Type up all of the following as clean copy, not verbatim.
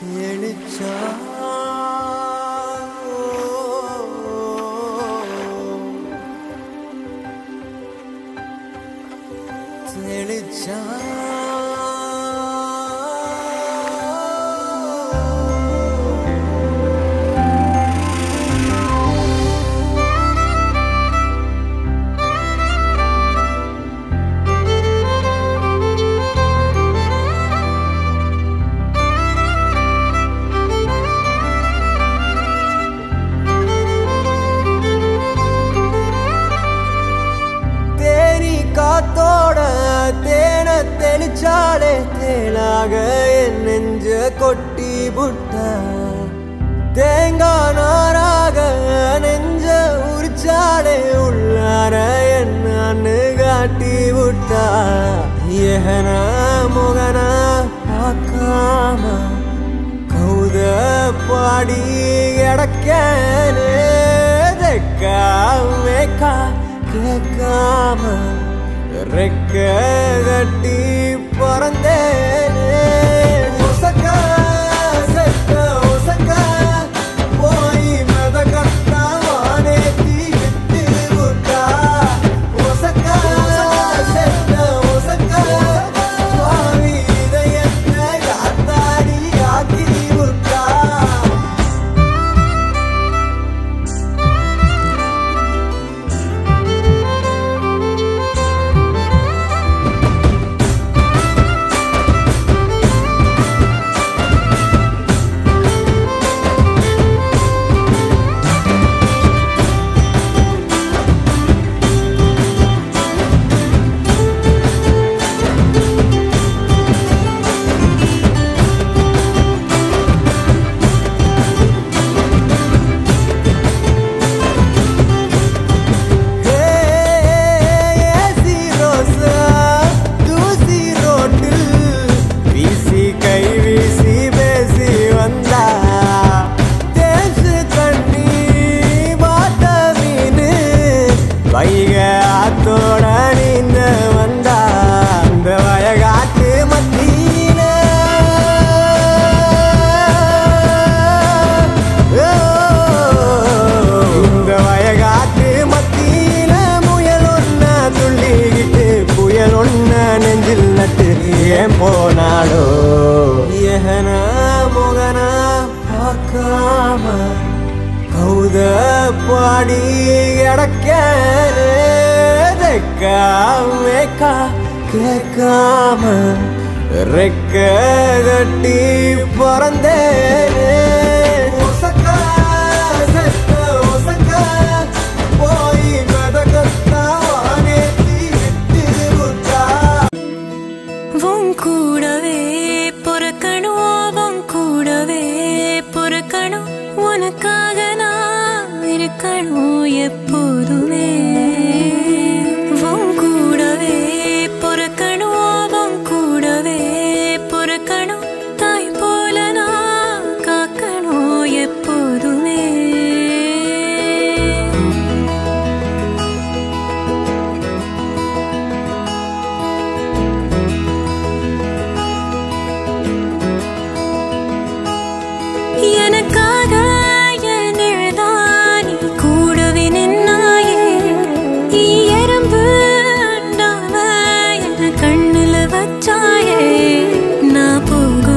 தெளிச்சா தெளிச்சா தெளிச்சாலே தேனாக என் நெஞ்ச கொட்டி புட்டா தேங்காய் நாராக நெஞ்ச உரிச்சாலே உள்ளார என்னன்னு காட்டி புட்டா ஏகனா முகனா பார்க்காம கௌத பாடி கிடக்கேனே தெக்கா மேக்கா கேட்காம ரெக்க கட்டி பறந்தேனே ஒசக்க செக்க ஒசக்க போய் மெதக்கட்டா வானேத்தி விட்டு விட்டா ஒசக்க செக்க ஒசக்க சுவாமி இதயத்தை யாத்தாடி ஆக்கி விட்டா போனாடோ ஏகனா முகனா பார்க்காம கௌத பாடி கிடக்கேனே தெக்கா மேக்கா கேட்காம ரெக்க கட்டி பறந்தேனே ஒசக்கா செக்க ஒசக்கா போய் மெதக்கட்டா வானேத்தி விட்டு விட்டா கூடவே பொறுக்கணும் கூடவே பொறுக்கணும் உனக்காக நான் இருக்கணும் எப்போதுமே கூடவே பொறுக்கணும் கூடவே பொறுக்கணும் தாய் போல நான் காக்கணும் எப்போதுமே எனக்காக என் எழுதானி கூடவே நின்னாயே எறும்பு அண்டாவ என் கண்ணுல வச்சாயே நான் போக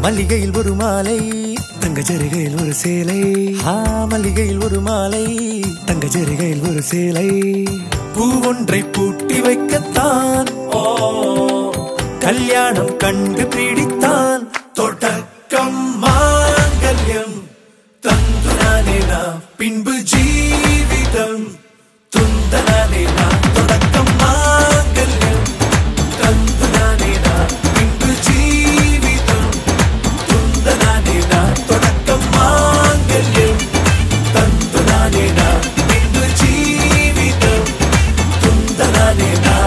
மல்லிகையில் ஒரு மாலை தங்க ஜரிகையில் ஒரு சேலை மல்லிகையில் ஒரு மாலை தங்க ஜரிகையில் ஒரு சேலை பூ ஒன்றை பூட்டி வைக்கத்தான் கல்யாணம் கண்டு பிடித்தான் தொடக்கம் மாங்கல்யம் தந்துனானே நாம் பின்பு ஜீவிதம் துந்தனானே நாம் தொடக்கம் மாங்கல்யம் தந்துனானே நாம் பின்பு ஜீவிதம் துந்தனானே நாம் தொடக்கம் மாங்கல்யம் தந்துனானே நாம் பின்பு ஜீவிதம் துந்தனானே நாம்.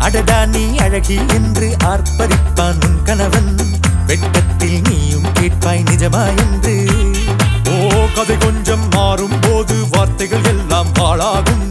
அடடா நீ அழகி என்று ஆர்ப்பரிப்பான் உன் கணவன் வெட்கத்தில் நீயும் கேட்பாய் நிஜமா என்று. ஓ கதை கொஞ்சம் மாறும் போது வார்த்தைகள் எல்லாம் பாழாகும்.